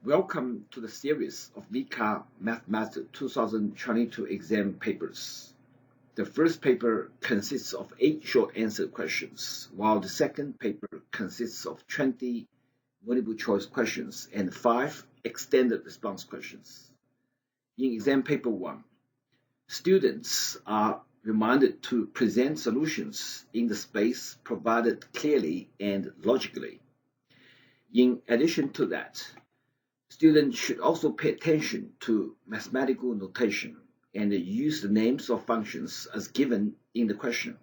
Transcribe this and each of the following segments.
Welcome to the series of VCAA Math Method 2022 exam papers. The first paper consists of 8 short answer questions, while the second paper consists of 20 multiple choice questions and 5 extended response questions. In exam paper 1, students are reminded to present solutions in the space provided clearly and logically. In addition to that, students should also pay attention to mathematical notation and use the names of functions as given in the question.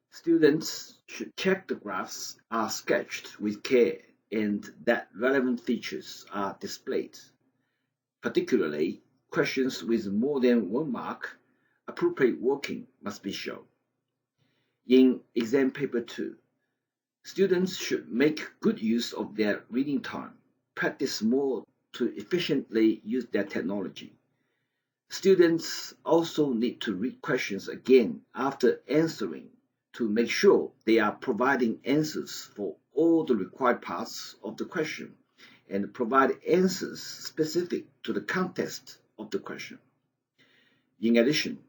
Students should check the graphs are sketched with care and that relevant features are displayed. Particularly, questions with more than 1 mark, appropriate working must be shown. In exam paper 2, students should make good use of their reading time, practice more to efficiently use their technology. Students also need to read questions again after answering to make sure they are providing answers for all the required parts of the question and provide answers specific to the context of the question. In addition,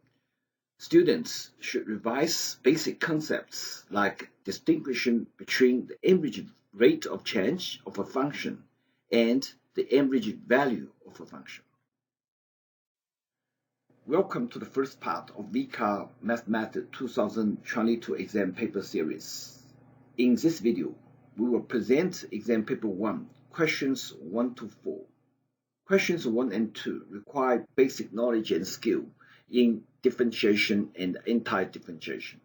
students should revise basic concepts like distinguishing between the average rate of change of a function and the average value of a function. Welcome to the first part of VCAA Math Method 2022 exam paper series. In this video, we will present exam paper 1, questions 1 to 4. Questions 1 and 2 require basic knowledge and skill in differentiation and anti-differentiation.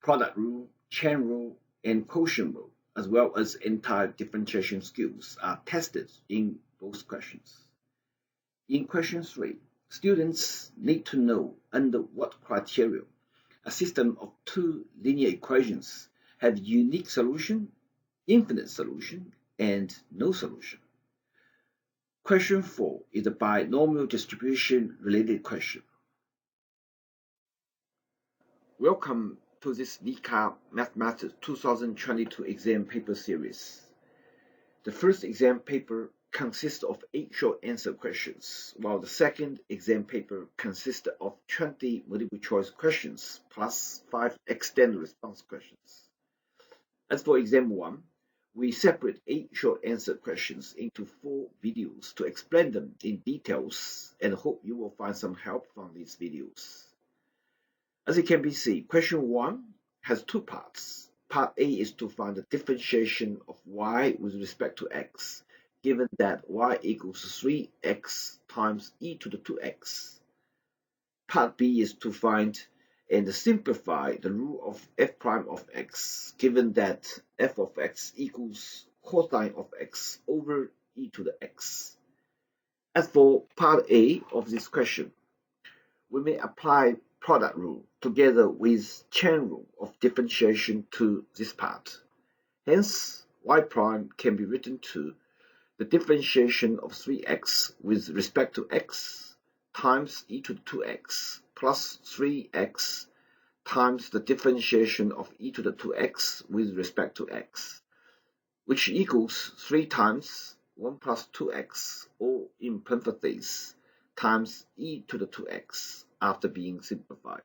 Product rule, chain rule, and quotient rule, as well as anti-differentiation skills are tested in both questions. In question 3, students need to know under what criteria a system of 2 linear equations have unique solution, infinite solution, and no solution. Question 4 is a binomial distribution related question. Welcome to this VCAA Math Method 2022 exam paper series. The first exam paper consists of 8 short answer questions, while the second exam paper consists of 20 multiple choice questions plus 5 extended response questions. As for exam 1, we separate 8 short answer questions into 4 videos to explain them in details and hope you will find some help from these videos. As it can be seen, question 1 has 2 parts. Part A is to find the differentiation of y with respect to x, given that y equals 3x times e to the 2x. Part B is to find and simplify the rule of f prime of x, given that f of x equals cosine of x over e to the x. As for part A of this question, we may apply product rule together with chain rule of differentiation to this part. Hence, y prime can be written to the differentiation of 3x with respect to x times e to the 2x plus 3x times the differentiation of e to the 2x with respect to x, which equals 3 times 1 plus 2x, or in parentheses, times e to the 2x after being simplified.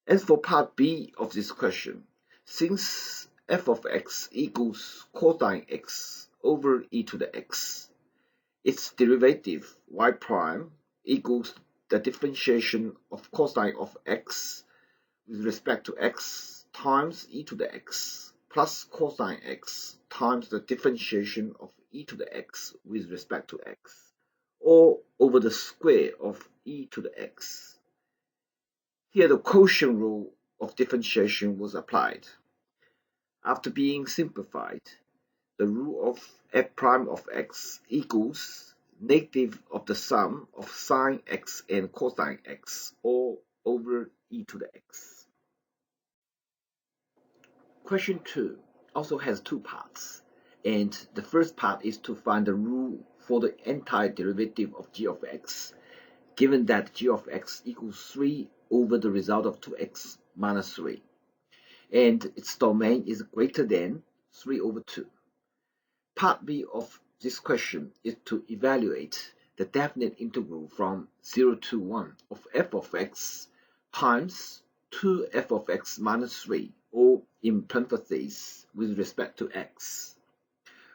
As for part B of this question, since f of x equals cosine x over e to the x, its derivative y prime equals the differentiation of cosine of x with respect to x times e to the x plus cosine x times the differentiation of e to the x with respect to x, or over the square of e to the x. Here the quotient rule of differentiation was applied. After being simplified, the rule of f prime of x equals negative of the sum of sine x and cosine x, all over e to the x. Question 2 also has 2 parts, and the first part is to find the rule for the antiderivative of g of x, given that g of x equals 3 over the result of 2x minus 3, and its domain is greater than 3 over 2. Part B of this question is to evaluate the definite integral from 0 to 1 of f of x times 2f of x minus 3, or in parentheses, with respect to x,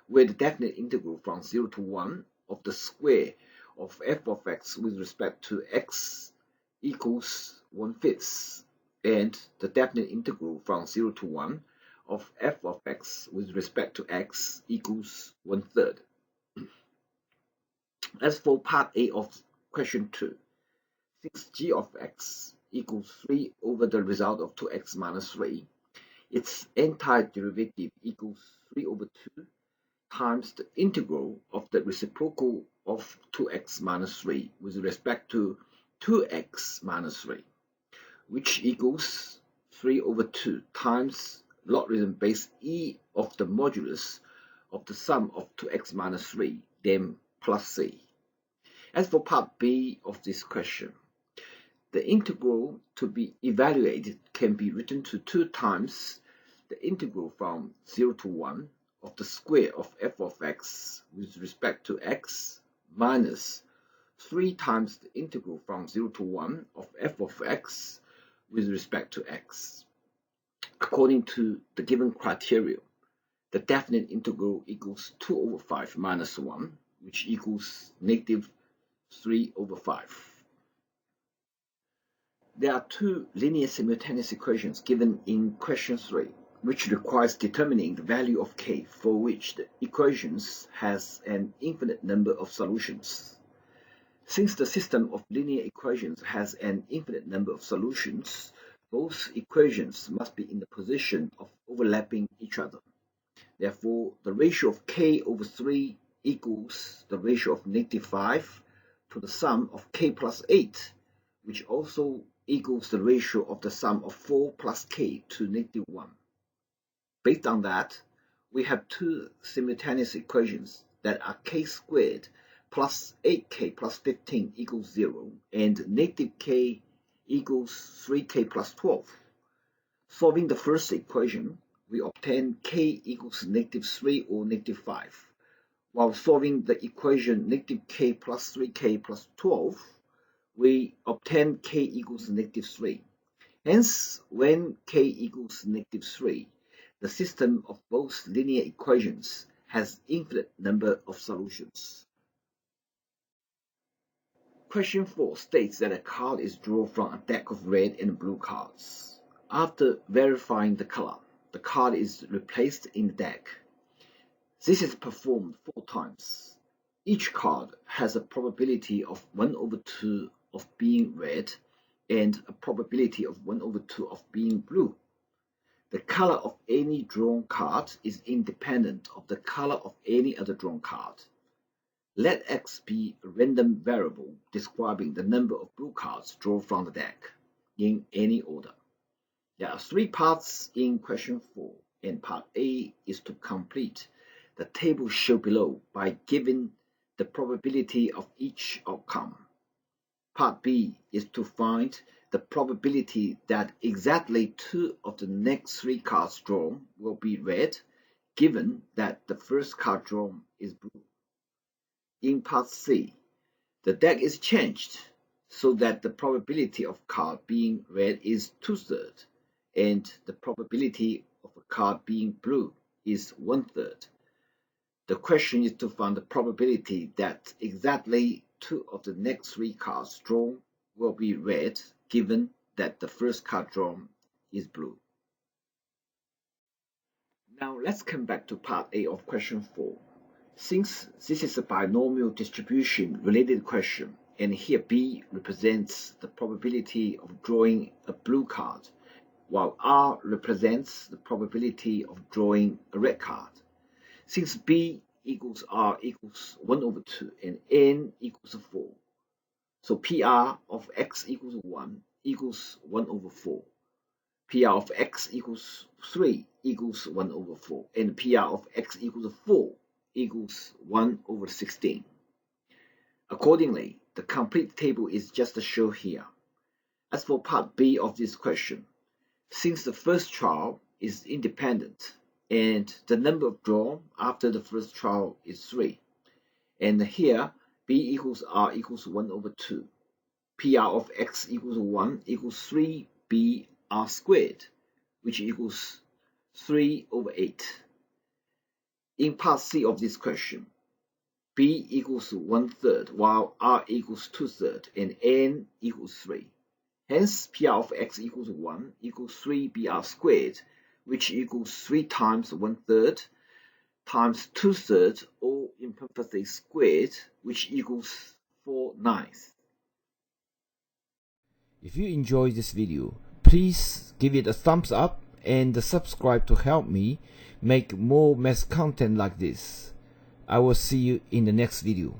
where the definite integral from 0 to 1 of the square of f of x with respect to x equals 1/5, and the definite integral from 0 to 1 of f of x with respect to x equals 1/3. As for part A of question 2, since g of x equals 3 over the result of 2x minus 3, its antiderivative equals 3 over 2 times the integral of the reciprocal of 2x minus 3 with respect to 2x minus 3, which equals 3 over 2 times logarithm base e of the modulus of the sum of 2x minus 3, then plus c. As for part B of this question, the integral to be evaluated can be written to 2 times the integral from 0 to 1 of the square of f of x with respect to x minus 3 times the integral from 0 to 1 of f of x with respect to x. According to the given criteria, the definite integral equals 2 over 5 minus 1, which equals negative 3 over 5. There are two linear simultaneous equations given in question 3, which requires determining the value of k for which the equations has an infinite number of solutions. Since the system of linear equations has an infinite number of solutions, both equations must be in the position of overlapping each other. Therefore, the ratio of k over 3 equals the ratio of negative 5 to the sum of k plus 8, which also equals the ratio of the sum of 4 plus k to negative 1. Based on that, we have two simultaneous equations that are k squared plus 8k plus 15 equals 0, and negative k equals 3k plus 12. Solving the first equation, we obtain k equals negative 3 or negative 5. While solving the equation negative k plus 3k plus 12, we obtain k equals negative 3. Hence, when k equals negative 3, the system of both linear equations has infinite number of solutions. Question 4 states that a card is drawn from a deck of red and blue cards. After verifying the color, the card is replaced in the deck. This is performed 4 times. Each card has a probability of 1 over 2 of being red and a probability of 1 over 2 of being blue. The color of any drawn card is independent of the color of any other drawn card. Let x be a random variable describing the number of blue cards drawn from the deck in any order. There are 3 parts in question 4, and part A is to complete the table shown below by giving the probability of each outcome. Part B is to find the probability that exactly 2 of the next 3 cards drawn will be red, given that the first card drawn is blue. In part C, the deck is changed so that the probability of card being red is 2/3, and the probability of a card being blue is 1/3. The question is to find the probability that exactly 2 of the next 3 cards drawn will be red, given that the first card drawn is blue. Now let's come back to part A of question 4. Since this is a binomial distribution related question, and here B represents the probability of drawing a blue card, while R represents the probability of drawing a red card. Since B equals R equals 1 over 2 and N equals 4, so PR of x equals 1 equals 1 over 4. PR of x equals 3 equals 1 over 4, and PR of x equals 4 equals 1 over 16. Accordingly, the complete table is just shown here. As for part B of this question, since the first child is independent and the number of drawn after the first trial is 3. And here b equals r equals 1 over 2. PR of x equals 1 equals 3b r squared, which equals 3 over 8. In part C of this question, b equals 1/3 while r equals 2/3 and n equals 3. Hence, PR of x equals 1 equals 3br squared, which equals 3 times 1/3 times 2/3, or in parentheses squared, which equals 4/9. If you enjoyed this video, please give it a thumbs up and subscribe to help me make more math content like this. I will see you in the next video.